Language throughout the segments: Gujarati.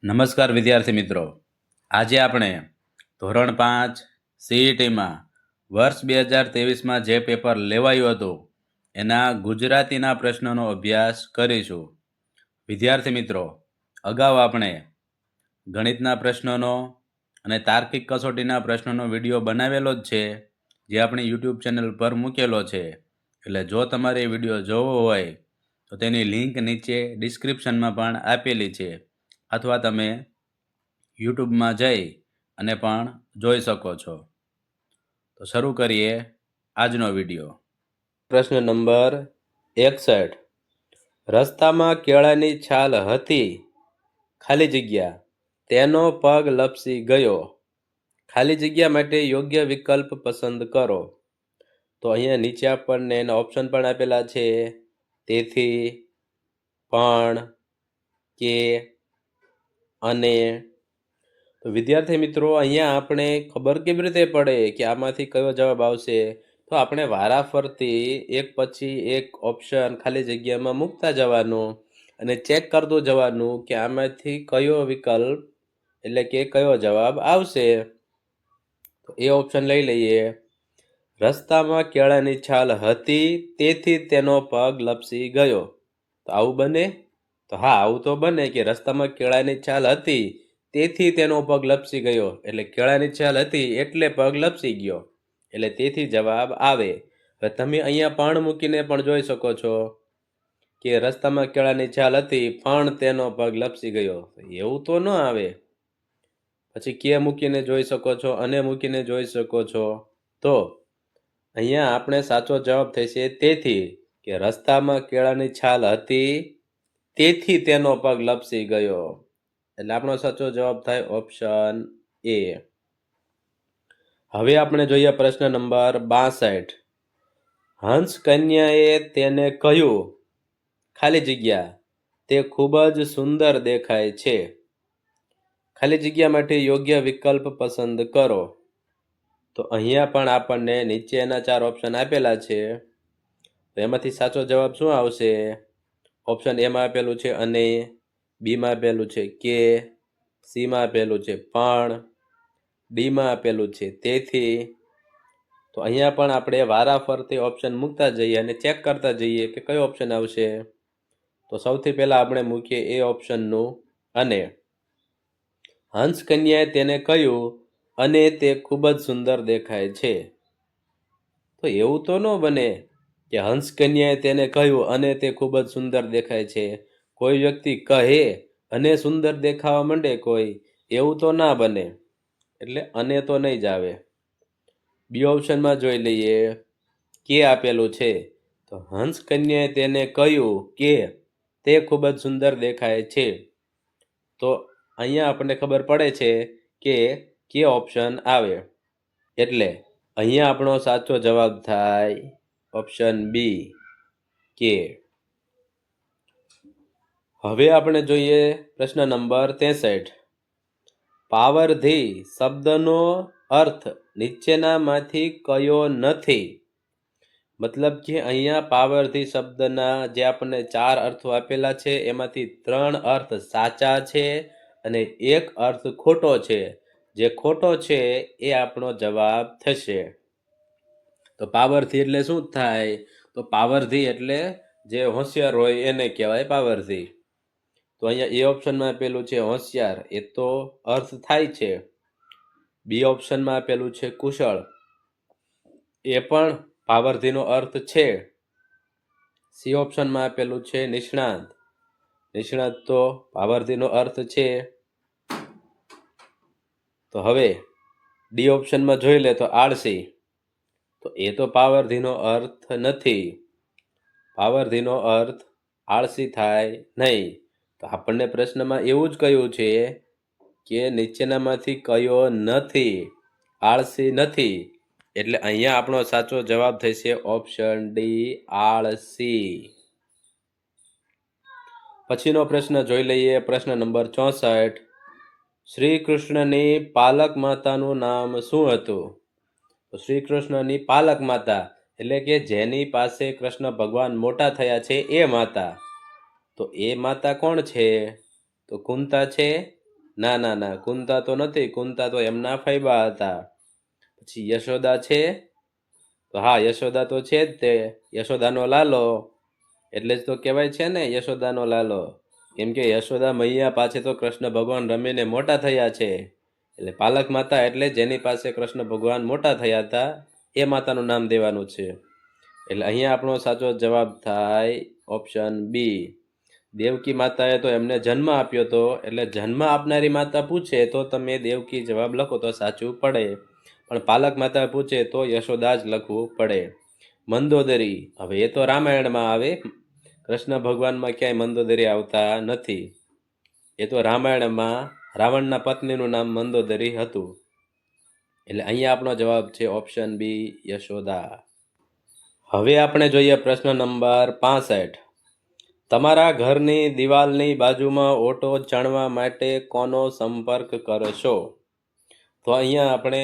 નમસ્કાર વિદ્યાર્થી મિત્રો, આજે આપણે ધોરણ 5 સીઈટીમાં વર્ષ 2023માં જે પેપર લેવાયું હતું એના ગુજરાતીના પ્રશ્નોનો અભ્યાસ કરીશું. વિદ્યાર્થી મિત્રો, અગાઉ આપણે ગણિતના પ્રશ્નોનો અને તાર્કિક કસોટીના પ્રશ્નોનો વિડીયો બનાવેલો જ છે, જે આપણી યુટ્યુબ ચેનલ પર મૂકેલો છે. એટલે જો તમારે એ વિડીયો જોવો હોય તો તેની લિંક નીચે ડિસ્ક્રિપ્શનમાં પણ આપેલી છે, અથવા તમે યુટ્યુબમાં જઈ અને પણ જોઈ શકો છો. તો શરૂ કરીએ આજનો વિડીયો. પ્રશ્ન નંબર 61. રસ્તામાં કેળાની છાલ હતી, ખાલી જગ્યા, તેનો પગ લપસી ગયો. ખાલી જગ્યા માટે યોગ્ય વિકલ્પ પસંદ કરો. તો અહીંયા નીચે આપણને એના ઓપ્શન પણ આપેલા છે, તેથી, પણ, કે, અને. તો વિદ્યાર્થી મિત્રો, અહીંયા આપણે ખબર કેવી રીતે પડે કે આમાંથી કયો જવાબ આવશે? તો આપણે વારાફરતી એક પછી એક ઓપ્શન ખાલી જગ્યામાં મૂકતા જવાનું અને ચેક કરતું જવાનું કે આમાંથી કયો વિકલ્પ એટલે કે કયો જવાબ આવશે. તો એ ઓપ્શન લઈ લઈએ. રસ્તામાં કેળાની છાલ હતી, તેથી તેનો પગ લપસી ગયો. તો આવું બને? તો હા, આવું તો બને કે રસ્તામાં કેળાની છાલ હતી, તેથી તેનો પગ લપસી ગયો. એટલે કેળાની છાલ હતી એટલે પગ લપસી ગયો, એટલે તેથી જવાબ આવે. હવે તમે અહીંયા પણ મૂકીને પણ જોઈ શકો છો કે રસ્તામાં કેળાની છાલ હતી પણ તેનો પગ લપસી ગયો. એવું તો ન આવે. પછી કે મૂકીને જોઈ શકો છો, અને મૂકીને જોઈ શકો છો. તો અહીંયા આપણે સાચો જવાબ થશે તેથી, કે રસ્તામાં કેળાની છાલ હતી તેથી તેનો પગ લપસી ગયો. એટલે આપણો સાચો જવાબ થાય ઓપ્શન એ. હવે આપણે જોઈએ પ્રશ્ન નંબર 62. હંસ કન્યાએ તેને કહ્યું, ખાલી જગ્યા, તે ખૂબ જ સુંદર દેખાય છે. ખાલી જગ્યા માટે યોગ્ય વિકલ્પ પસંદ કરો. તો અહીંયા પણ આપણને નીચેના 4 ઓપ્શન આપેલા છે. તો એમાંથી સાચો જવાબ શું આવશે? ઓપ્શન એમાં આપેલું છે અને, બીમાં આપેલું છે કે, સીમાં આપેલું છે પણ, ડીમાં આપેલું છે તેથી. તો અહીંયા પણ આપણે વારાફરતી ઓપ્શન મૂકતા જઈએ અને ચેક કરતા જઈએ કે કયો ઓપ્શન આવશે. તો સૌથી પહેલા આપણે મૂકીએ એ ઓપ્શનનું અને. હંસ કન્યાએ તેને કહ્યું, અને તે ખૂબ જ સુંદર દેખાય છે. તો એવું તો ન બને કે હંસ કન્યાએ તેને કહ્યું અને તે ખૂબ જ સુંદર દેખાય છે. કોઈ વ્યક્તિ કહે અને સુંદર દેખાવા માંડે કોઈ, એવું તો ના બને. એટલે અને તો નહીં જ આવે. બી ઓપ્શનમાં જોઈ લઈએ. કે આપેલું છે. તો હંસ કન્યાએ તેને કહ્યું કે તે ખૂબ જ સુંદર દેખાય છે. તો અહીંયા આપણને ખબર પડે છે કે ઓપ્શન આવે. એટલે અહીંયા આપણો સાચો જવાબ થાય ઓપ્શન બી, કે. હવે આપણે જોઈએ પ્રશ્ન નંબર 63. પાવરધી શબ્દનો અર્થ નીચેનામાંથી કયો નથી? મતલબ કે અહીંયા પાવરધી શબ્દના જે આપણને 4 અર્થો આપેલા છે એમાંથી 3 અર્થ સાચા છે અને 1 અર્થ ખોટો છે. જે ખોટો છે એ આપણો જવાબ થશે. તો પાવરધી એટલે શું થાય? તો પાવરધી એટલે જે હોશિયાર હોય એને કહેવાય પાવરધી. તો અહીંયા એ ઓપ્શનમાં આપેલું છે હોશિયાર, એ તો અર્થ થાય છે. બી ઓપ્શનમાં આપેલું છે કુશળ, એ પણ પાવરધીનો અર્થ છે. સી ઓપ્શનમાં આપેલું છે નિષ્ણાત, નિષ્ણાત તો પાવરધીનો અર્થ છે. તો હવે ડી ઓપ્શનમાં જોઈ લે તો આળસી, તો એ તો પાવરધીનો અર્થ નથી. પાવરધીનો અર્થ આળસી થાય નહીં. તો આપણને પ્રશ્નમાં એવું જ કહ્યું છે કે નીચેનામાંથી કયો નથી? આળસી નથી. એટલે અહીંયા આપણો સાચો જવાબ થશે ઓપ્શન ડી, આળસી. પછીનો પ્રશ્ન જોઈ લઈએ. પ્રશ્ન નંબર 64. શ્રી કૃષ્ણની પાલક માતાનું નામ શું હતું? તો શ્રી કૃષ્ણની પાલક માતા એટલે કે જેની પાસે કૃષ્ણ ભગવાન મોટા થયા છે એ માતા. તો એ માતા કોણ છે? તો કુંતા છે ના ના ના, કુંતા તો નથી. કુંતા તો એમના ફૈબા હતા. પછી યશોદા છે? તો હા, યશોદા તો છે જ તે. યશોદાનો લાલો, એટલે જ તો કહેવાય છે ને યશોદાનો લાલો. કેમ કે યશોદા મૈયા પાસે તો કૃષ્ણ ભગવાન રમીને મોટા થયા છે. એટલે પાલક માતા એટલે જેની પાસે કૃષ્ણ ભગવાન મોટા થયા હતા એ માતાનું નામ દેવાનું છે. એટલે અહીંયા આપણો સાચો જવાબ થાય ઓપ્શન બી. દેવકી માતાએ તો એમને જન્મ આપ્યો હતો, એટલે જન્મ આપનારી માતા પૂછે તો તમે દેવકી જવાબ લખો તો સાચું પડે, પણ પાલક માતા પૂછે તો યશોદા જ લખવું પડે. મંદોદરી, હવે એ તો રામાયણમાં આવે, કૃષ્ણ ભગવાનમાં ક્યાંય મંદોદરી આવતા નથી. એ તો રામાયણમાં રાવણના પત્નીનું નામ મંદોદરી હતું. એટલે અહીંયા આપણો જવાબ છે ઓપ્શન બી, યશોદા. હવે આપણે જોઈએ પ્રશ્ન નંબર 65. તમારા ઘરની દિવાલની બાજુમાં ઓટો ચણવા માટે કોનો સંપર્ક કરશો? તો અહીંયા આપણે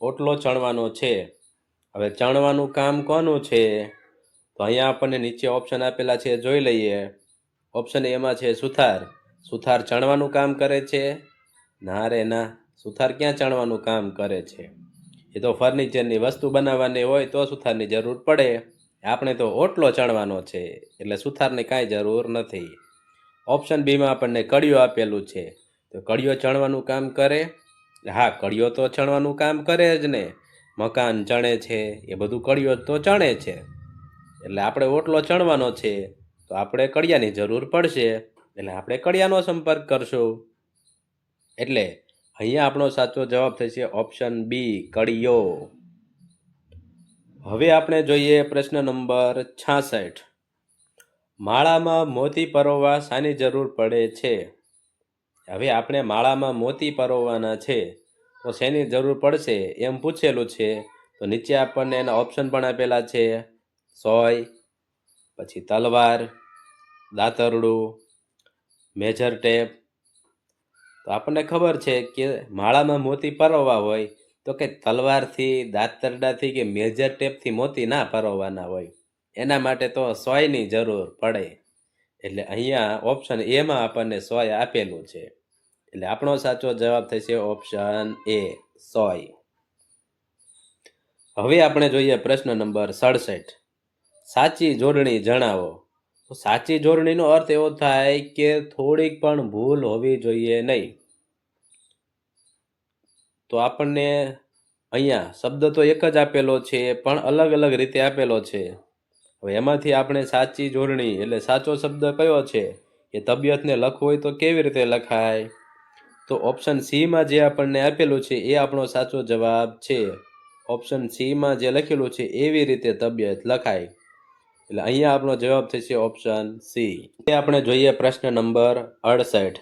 ઓટલો ચણવાનો છે. હવે ચણવાનું કામ કોનું છે? તો અહીંયા આપણને નીચે ઓપ્શન આપેલા છે, જોઈ લઈએ. ઓપ્શન એમાં છે સુથાર. સુથાર ચણવાનું કામ કરે છે? ના રે ના, સુથાર ક્યાં ચણવાનું કામ કરે છે? એ તો ફર્નિચરની વસ્તુ બનાવવાની હોય તો સુથારની જરૂર પડે. આપણે તો ઓટલો ચણવાનો છે, એટલે સુથારની કાંઈ જરૂર નથી. ઓપ્શન બીમાં આપણને કડિયો આપેલું છે, તો કડિયો ચણવાનું કામ કરે? હા, કડિયો તો ચણવાનું કામ કરે જ ને. મકાન ચણે છે એ બધું કડિયો તો ચણે છે. એટલે આપણે ઓટલો ચણવાનો છે તો આપણે કડિયાની જરૂર પડશે, એટલે આપણે કડિયાનો સંપર્ક કરશું. એટલે અહીંયા આપણો સાચો જવાબ થશે ઓપ્શન બી, કડિયો. હવે આપણે જોઈએ પ્રશ્ન નંબર 66. માળામાં મોતી પરોવવા શાની જરૂર પડે છે? હવે આપણે માળામાં મોતી પરોવવાના છે તો શેની જરૂર પડશે એમ પૂછેલું છે. તો નીચે આપણને એના ઓપ્શન પણ આપેલા છે, સોય, પછી તલવાર, દાતરડું, મેજર ટેપ. તો આપણને ખબર છે કે માળામાં મોતી પરોવવા હોય તો કે તલવારથી, દાતરડાથી કે મેજર ટેપથી મોતી ના પરોવવાના હોય. એના માટે તો સોયની જરૂર પડે. એટલે અહીંયા ઓપ્શન એમાં આપણને સોય આપેલું છે. એટલે આપણો સાચો જવાબ થશે ઓપ્શન એ, સોય. હવે આપણે જોઈએ પ્રશ્ન નંબર 67. સાચી જોડણી જણાવો. તો સાચી જોડણીનો અર્થ એવો થાય કે થોડીક પણ ભૂલ હોવી જોઈએ નહીં. તો આપણને અહીંયા શબ્દ તો એક જ આપેલો છે પણ અલગ અલગ રીતે આપેલો છે. હવે એમાંથી આપણે સાચી જોડણી એટલે સાચો શબ્દ કયો છે એ તબિયતને લખવું હોય તો કેવી રીતે લખાય? તો ઓપ્શન સીમાં જે આપણને આપેલું છે એ આપણો સાચો જવાબ છે. ઓપ્શન સીમાં જે લખેલું છે એવી રીતે તબિયત લખાય. એટલે અહીંયા આપણો જવાબ થશે ઓપ્શન સી. આપણે જોઈએ પ્રશ્ન નંબર 68.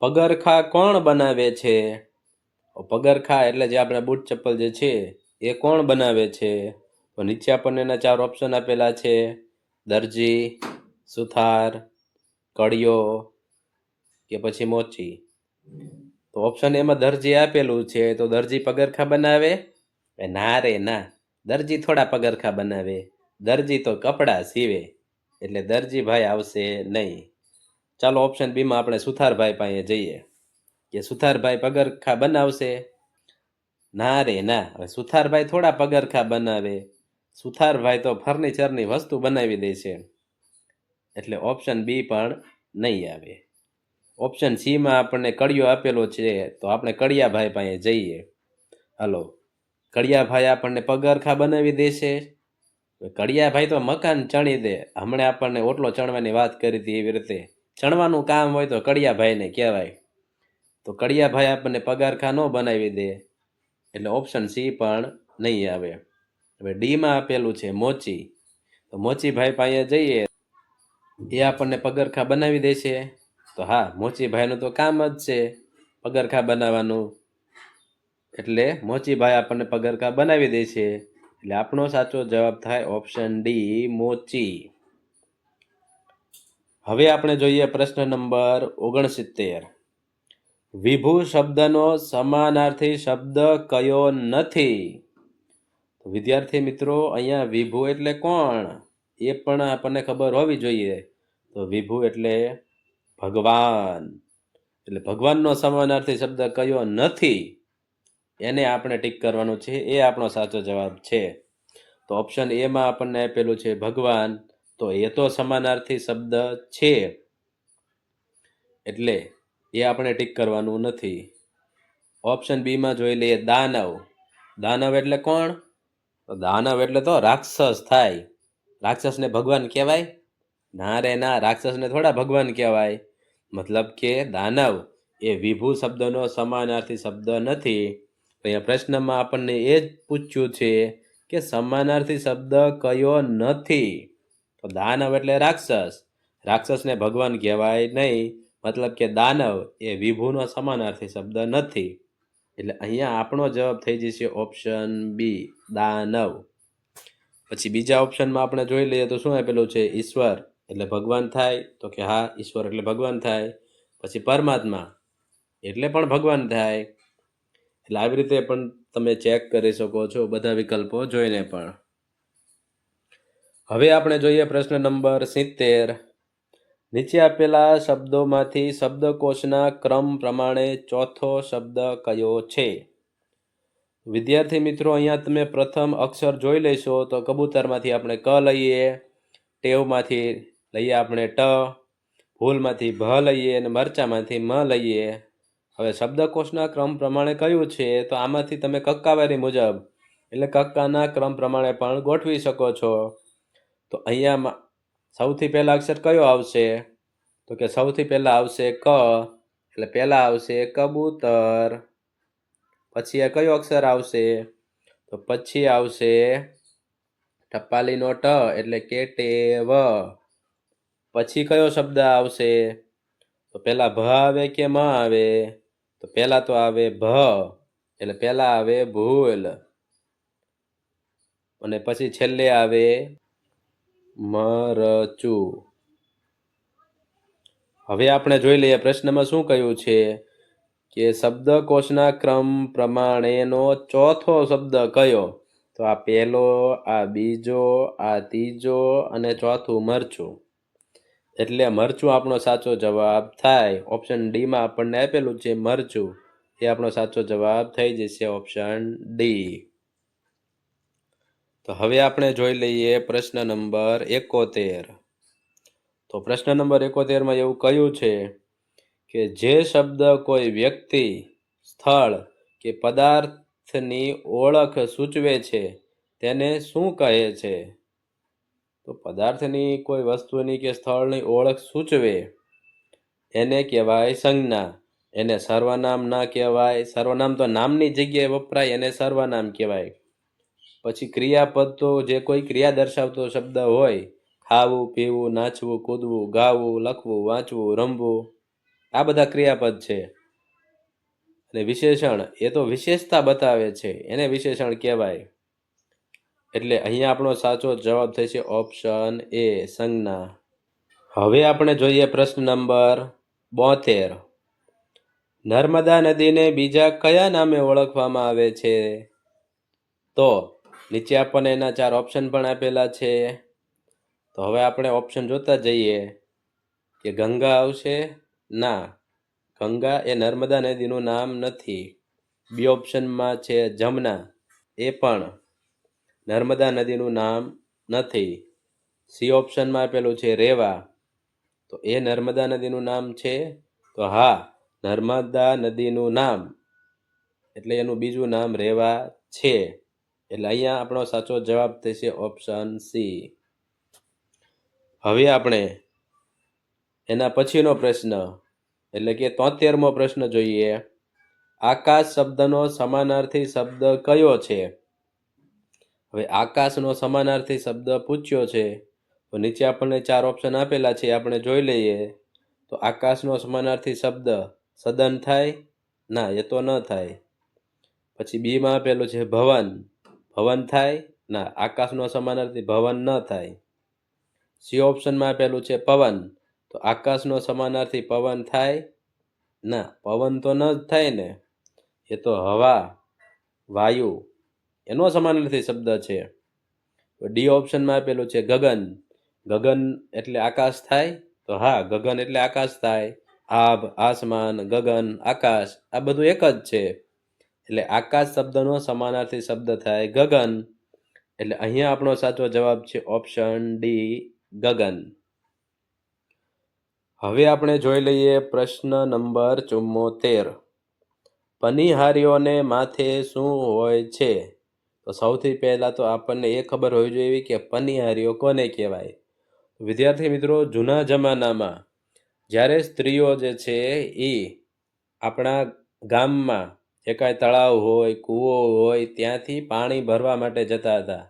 પગરખા કોણ બનાવે છે? પગરખા એટલે જે આપણે બૂટ ચપ્પલ જે છે એ કોણ બનાવે છે? તો નીચે આપણને એના 4 ઓપ્શન આપેલા છે, દરજી, સુથાર, કડિયો કે પછી મોચી. તો ઓપ્શન એમાં દરજી આપેલું છે, તો દરજી પગરખા બનાવે? ના રે ના, દરજી થોડા પગરખા બનાવે. દરજી તો કપડાં સીવે, એટલે દરજી ભાઈ આવશે નહીં. ચાલો ઓપ્શન બીમાં આપણે સુથારભાઈ પાસે જઈએ કે સુથારભાઈ પગરખા બનાવશે? ના રે ના, હવે સુથારભાઈ થોડા પગરખા બનાવે. સુથારભાઈ તો ફર્નિચરની વસ્તુ બનાવી દે છે. એટલે ઓપ્શન બી પણ નહીં આવે. ઓપ્શન સીમાં આપણને કડિયો આપેલો છે, તો આપણે કડિયાભાઈ પાસે જઈએ. હાલો, કડિયાભાઈ આપણને પગરખા બનાવી દેશે? કડિયાભાઈ તો મકાન ચણી દે. હમણાં આપણને ઓટલો ચણવાની વાત કરી હતી એવી રીતે ચણવાનું કામ હોય તો કડિયાભાઈને કહેવાય. તો કડિયાભાઈ આપણને પગરખા ન બનાવી દે, એટલે ઓપ્શન સી પણ નહીં આવે. હવે ડીમાં આપેલું છે મોચી. તો મોચીભાઈ પાસે જઈએ, એ આપણને પગરખા બનાવી દેશે? તો હા, મોચીભાઈનું તો કામ જ છે પગરખા બનાવવાનું, એટલે મોચીભાઈ આપણને પગરખા બનાવી દેશે. એટલે આપણો સાચો જવાબ થાય ઓપ્શન ડી, મોચી. હવે આપણે જોઈએ પ્રશ્ન નંબર 69. વિભુ શબ્દનો સમાનાર્થી શબ્દ કયો નથી? વિદ્યાર્થી મિત્રો, અહીંયા વિભુ એટલે કોણ એ પણ આપણને ખબર હોવી જોઈએ. તો વિભુ એટલે ભગવાન. એટલે ભગવાનનો સમાનાર્થી શબ્દ કયો નથી એને આપણે ટીક કરવાનું છે, એ આપણો સાચો જવાબ છે. તો ઓપ્શન એમાં આપણને આપેલું છે ભગવાન, તો એ તો સમાનાર્થી શબ્દ છે, એટલે એ આપણે ટીક કરવાનું નથી. ઓપ્શન બીમાં જોઈ લઈએ દાનવ. દાનવ એટલે કોણ? તો દાનવ એટલે તો રાક્ષસ થાય. રાક્ષસને ભગવાન કહેવાય? ના રે ના, રાક્ષસને થોડા ભગવાન કહેવાય. મતલબ કે દાનવ એ વિભુ શબ્દનો સમાનાર્થી શબ્દ નથી. અહીંયા પ્રશ્નમાં આપણને એ જ પૂછ્યું છે કે સમાનાર્થી શબ્દ કયો નથી. તો દાનવ એટલે રાક્ષસ, રાક્ષસને ભગવાન કહેવાય નહીં. મતલબ કે દાનવ એ વિભુનો સમાનાર્થી શબ્દ નથી. એટલે અહીંયા આપણો જવાબ થઈ જશે ઓપ્શન બી, દાનવ. પછી બીજા ઓપ્શનમાં આપણે જોઈ લઈએ તો શું આપેલું છે? ઈશ્વર એટલે ભગવાન થાય? તો કે હા, ઈશ્વર એટલે ભગવાન થાય. પછી પરમાત્મા એટલે પણ ભગવાન થાય. એટલે આવી રીતે પણ તમે ચેક કરી શકો છો બધા વિકલ્પો જોઈને પણ. હવે આપણે જોઈએ પ્રશ્ન નંબર 70. નીચે આપેલા શબ્દોમાંથી શબ્દકોશના ક્રમ પ્રમાણે ચોથો શબ્દ કયો છે? વિદ્યાર્થી મિત્રો, અહીંયા તમે પ્રથમ અક્ષર જોઈ લેશો તો કબૂતરમાંથી આપણે ક લઈએ, ટેવમાંથી લઈએ આપણે ટ, ભૂલમાંથી ભ લઈએ અને મરચામાંથી મ લઈએ. હવે શબ્દકોશના ક્રમ પ્રમાણે કયું છે? તો આમાંથી તમે કક્કાવારી મુજબ એટલે કક્કાના ક્રમ પ્રમાણે પણ ગોઠવી શકો છો. તો અહીંયા સૌથી પહેલા અક્ષર કયો આવશે? તો કે સૌથી પહેલા આવશે ક, એટલે પહેલા આવશે કબૂતર. પછી આ કયો અક્ષર આવશે? તો પછી આવશે ટપાલીનો ટ, એટલે કે ટેવ. પછી કયો શબ્દ આવશે? તો પહેલા ભ આવે કે મ આવે? તો પહેલા તો આવે ભ, એટલે પહેલા આવે ભૂલ, અને પછી છેલ્લે આવે મરચું. હવે આપણે જોઈ લઈએ પ્રશ્નમાં શું કહ્યું છે કે શબ્દકોશના ક્રમ પ્રમાણેનો ચોથો શબ્દ કયો? તો આ પહેલો, આ બીજો, આ ત્રીજો અને ચોથું મરચું. એટલે મરચું આપણો સાચો જવાબ થાય. ઓપ્શન ડી માં આપણને આપેલું છે મરચું, એ આપણો સાચો જવાબ થઈ જશે ઓપ્શન ડી. તો હવે આપણે જોઈ લઈએ પ્રશ્ન નંબર 71. તો પ્રશ્ન નંબર 71 માં એવું કહ્યું છે કે જે શબ્દ કોઈ વ્યક્તિ, સ્થળ કે પદાર્થની ઓળખ સૂચવે છે તેને શું કહે છે? તો પદાર્થની, કોઈ વસ્તુની કે સ્થળની ઓળખ સૂચવે એને કહેવાય સંજ્ઞા. એને સર્વનામ ના કહેવાય. સર્વનામ તો નામની જગ્યાએ વપરાય, એને સર્વનામ કહેવાય. પછી ક્રિયાપદ તો જે કોઈ ક્રિયા દર્શાવતો શબ્દ હોય, ખાવું, પીવું, નાચવું, કૂદવું, ગાવું, લખવું, વાંચવું, રમવું, આ બધા ક્રિયાપદ છે. અને વિશેષણ એ તો વિશેષતા બતાવે છે, એને વિશેષણ કહેવાય. એટલે અહીંયા આપણો સાચો જવાબ થશે ઓપ્શન એ, સંજ્ઞા. હવે આપણે જોઈએ પ્રશ્ન નંબર 72. નર્મદા નદીને બીજા કયા નામે ઓળખવામાં આવે છે? તો નીચે આપણને એના 4 ઓપ્શન પણ આપેલા છે. તો હવે આપણે ઓપ્શન જોતા જઈએ કે ગંગા આવશે? ના, ગંગા એ નર્મદા નદીનું નામ નથી. બી ઓપ્શનમાં છે જમના, એ પણ નર્મદા નદીનું નામ નથી. સી ઓપ્શનમાં આપેલું છે રેવા, તો એ નર્મદા નદીનું નામ છે? તો હા, નર્મદા નદીનું નામ એટલે એનું બીજું નામ રેવા છે. એટલે અહીંયા આપણો સાચો જવાબ થશે ઓપ્શન સી. હવે આપણે એના પછીનો પ્રશ્ન એટલે કે 73મો પ્રશ્ન જોઈએ. આકાશ શબ્દનો સમાનાર્થી શબ્દ કયો છે? હવે આકાશનો સમાનાર્થી શબ્દ પૂછ્યો છે, તો નીચે આપણને 4 ઓપ્શન આપેલા છે, આપણે જોઈ લઈએ. તો આકાશનો સમાનાર્થી શબ્દ સદન થાય? ના, એ તો ન થાય. પછી બી માં આપેલું છે ભવન, ભવન થાય? ના, આકાશનો સમાનાર્થી ભવન ન થાય. સી ઓપ્શનમાં આપેલું છે પવન, તો આકાશનો સમાનાર્થી પવન થાય? ના, પવન તો ન જ થાય ને, એ તો હવા, વાયુ, એનો સમાનાર્થી શબ્દ છે. ડી ઓપ્શનમાં આપેલું છે ગગન, ગગન એટલે આકાશ થાય? તો હા, ગગન એટલે આકાશ થાય. આભ, આસમાન, ગગન, આકાશ આ બધું એક જ છે. એટલે આકાશ શબ્દનો સમાનાર્થી શબ્દ થાય ગગન. એટલે અહીંયા આપણો સાચો જવાબ છે ઓપ્શન ડી ગગન. હવે આપણે જોઈ લઈએ પ્રશ્ન નંબર 74. પનિહારીઓને માથે શું હોય છે? તો સૌથી પહેલા તો આપણને એ ખબર હોવી જોઈએ કે પનિહારીઓ કોને કહેવાય. વિદ્યાર્થી મિત્રો, જૂના જમાનામાં જ્યારે સ્ત્રીઓ જે છે એ આપણા ગામમાં જે કાંઈ તળાવ હોય, કૂવો હોય ત્યાંથી પાણી ભરવા માટે જતા હતા.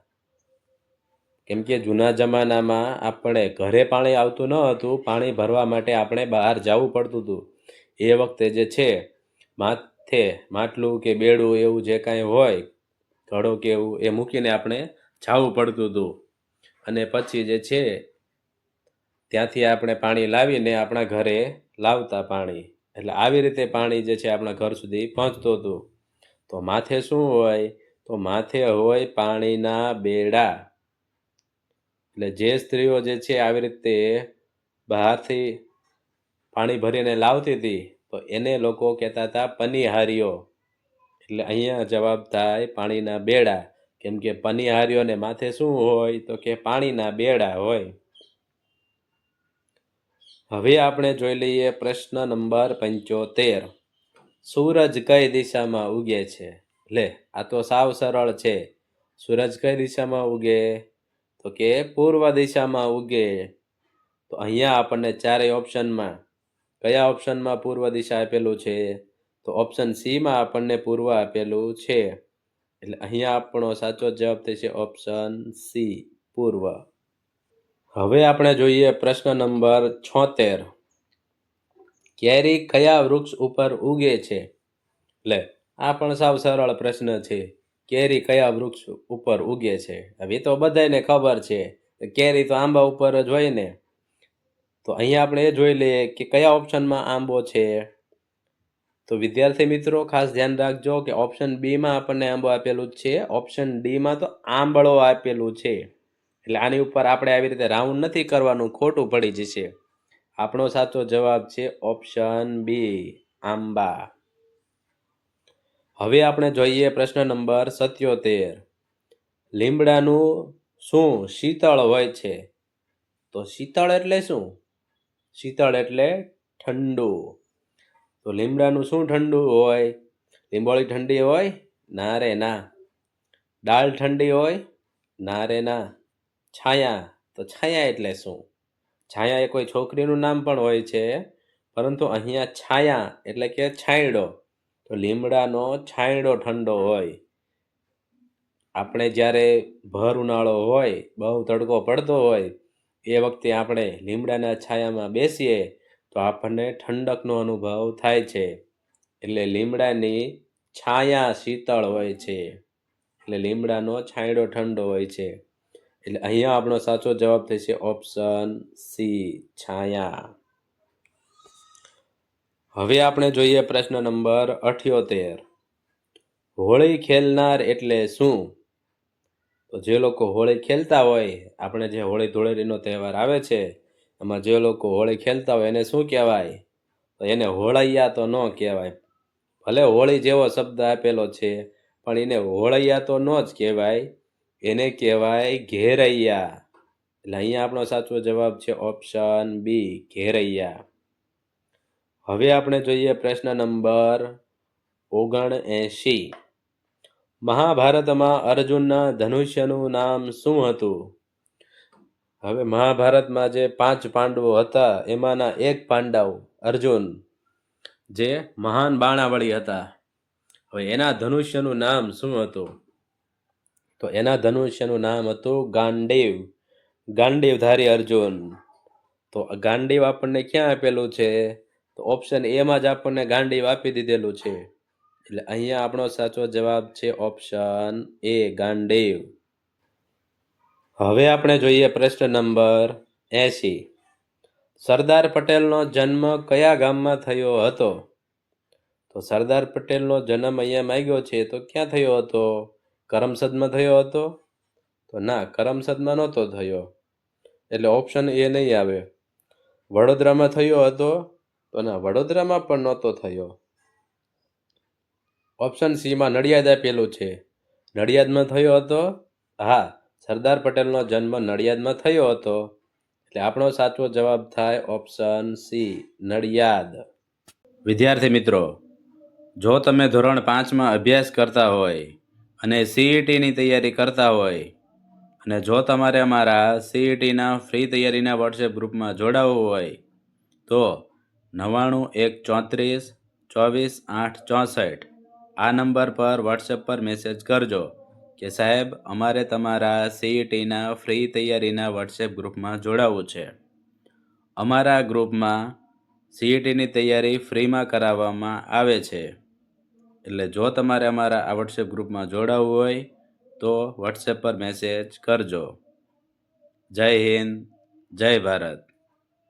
કેમ કે જૂના જમાનામાં આપણે ઘરે પાણી આવતું ન હતું, પાણી ભરવા માટે આપણે બહાર જવું પડતું હતું. એ વખતે જે છે માથે માટલું કે બેડું એવું જે કાંઈ હોય, ઘડો કે એવું એ મૂકીને આપણે જવું પડતું હતું. અને પછી જે છે ત્યાંથી આપણે પાણી લાવીને આપણા ઘરે લાવતા પાણી. એટલે આવી રીતે પાણી જે છે આપણા ઘર સુધી પહોંચતું હતું. તો માથે શું હોય? તો માથે હોય પાણીના બેડા. એટલે જે સ્ત્રીઓ જે છે આવી રીતે બહારથી પાણી ભરીને લાવતી હતી તો એને લોકો કહેતા હતા પનિહારીઓ. એટલે અહીંયા જવાબ થાય પાણીના બેડા. કેમ કે પનિહારીઓને માથે શું હોય? તો કે પાણીના બેડા હોય. હવે આપણે જોઈ લઈએ પ્રશ્ન નંબર 75. સૂરજ કઈ દિશામાં ઉગે છે? લે, આ તો સાવ સરળ છે. સૂરજ કઈ દિશામાં ઉગે? તો કે પૂર્વ દિશામાં ઉગે. તો અહીંયા આપણને ચારેય ઓપ્શનમાં કયા ઓપ્શનમાં પૂર્વ દિશા આપેલું છે? તો ઓપ્શન સી માં આપણને પૂર્વ આપેલું છે. એટલે અહીંયા આપણો સાચો જવાબ થશે ઓપ્શન સી, પૂર્વ. હવે આપણે જોઈએ પ્રશ્ન નંબર 76. કેરી કયા વૃક્ષ ઉપર ઉગે છે? લે, આ પણ સાવ સરળ પ્રશ્ન છે. કેરી કયા વૃક્ષ ઉપર ઉગે છે? હવે તો બધાને ખબર છે કેરી તો આંબા ઉપર જ હોય ને. તો અહીંયા આપણે એ જોઈ લઈએ કે કયા ઓપ્શનમાં આંબો છે. તો વિદ્યાર્થી મિત્રો ખાસ ધ્યાન રાખજો કે ઓપ્શન બી માં આપણને આંબો આપેલું છે. ઓપ્શન ડી માં તો આંબળો આપેલું છે. એટલે આની ઉપર આપણે આવી રીતે રાઉન્ડ નથી કરવાનું, ખોટું પડી જશે. આપણો સાચો જવાબ છે ઓપ્શન બી, આંબા. હવે આપણે જોઈએ પ્રશ્ન નંબર 77. લીમડાનું શું શીતળ હોય છે? તો શીતળ એટલે શું? શીતળ એટલે ઠંડુ. તો લીમડાનું શું ઠંડુ હોય? લીંબોળી ઠંડી હોય? ના રે ના. ડાળ ઠંડી હોય? ના રે ના. છાયા, તો છાયા એટલે શું? છાયા એ કોઈ છોકરીનું નામ પણ હોય છે, પરંતુ અહીંયા છાયા એટલે કે છાંયડો. તો લીમડાનો છાંયડો ઠંડો હોય. આપણે જ્યારે ભર ઉનાળો હોય, બહુ તડકો પડતો હોય, એ વખતે આપણે લીમડાના છાયામાં બેસીએ તો આપણને ઠંડકનો અનુભવ થાય છે. એટલે લીમડાની છાયા શીતળ હોય છે. એટલે લીમડાનો છાંયડો ઠંડો હોય છે. એટલે અહીંયા આપણો સાચો જવાબ થશે ઓપ્શન સી, છાયા. હવે આપણે જોઈએ પ્રશ્ન નંબર 78. હોળી ખેલનાર એટલે શું? તો જે લોકો હોળી ખેલતા હોય, આપણે જે હોળી ધૂળેટીનો તહેવાર આવે છે એમાં જે લોકો હોળી ખેલતા હોય એને શું કહેવાય? તો એને હોળૈયા તો ન કહેવાય. ભલે હોળી જેવો શબ્દ આપેલો છે પણ એને હોળૈયા તો ન જ કહેવાય, એને કહેવાય ઘેરૈયા. એટલે અહીંયા આપણો સાચો જવાબ છે ઓપ્શન બી, ઘેરૈયા. હવે આપણે જોઈએ પ્રશ્ન નંબર 79. મહાભારતમાં અર્જુનના ધનુષ્યનું નામ શું હતું? હવે મહાભારતમાં જે 5 પાંડવો હતા એમાંના એક પાંડવ અર્જુન, જે મહાન બાણાવળી હતા, હવે એના ધનુષ્યનું નામ શું હતું? તો એના ધનુષ્યનું નામ હતું ગાંડીવ. ગાંડીવધારી અર્જુન. તો ગાંડીવ આપણને ક્યાં આપેલું છે? તો ઓપ્શન એ માં જ આપણને ગાંડીવ આપી દીધેલું છે. એટલે અહીંયા આપણો સાચો જવાબ છે ઓપ્શન એ, ગાંડીવ. હવે આપણે જોઈએ પ્રશ્ન નંબર 80. સરદાર પટેલનો જન્મ કયા ગામમાં થયો હતો? તો સરદાર પટેલનો જન્મ અહીંયા માંગ્યો છે તો ક્યાં થયો હતો? કરમસદમાં થયો હતો? તો ના, કરમસદમાં નહોતો થયો. એટલે ઓપ્શન એ નહીં આવે. વડોદરામાં થયો હતો? તો ના, વડોદરામાં પણ નહોતો થયો. ઓપ્શન સીમાં નડિયાદ આપેલું છે. નડિયાદમાં થયો હતો? હા, સરદાર પટેલનો જન્મ નડિયાદમાં થયો હતો. એટલે આપણો સાચો જવાબ થાય ઓપ્શન સી, નડિયાદ. વિદ્યાર્થી મિત્રો, જો તમે ધોરણ 5માં અભ્યાસ કરતા હોય અને સીઈટીની તૈયારી કરતા હોય અને જો તમારે અમારા સીઈટીના ફ્રી તૈયારીના વોટ્સએપ ગ્રુપમાં જોડાવવું હોય તો 9914342864 આ નંબર પર વોટ્સએપ પર મેસેજ કરજો કે સાહેબ અમારે તમારા સીઈટીના ફ્રી તૈયારીના વોટ્સએપ ગ્રુપમાં જોડાવવું છે. અમારા ગ્રુપમાં સીઈટીની તૈયારી ફ્રીમાં કરાવવામાં આવે છે. એટલે જો તમારે અમારા આ વોટ્સએપ ગ્રુપમાં જોડાવવું હોય તો વોટ્સએપ પર મેસેજ કરજો. જય હિન્દ, જય ભારત.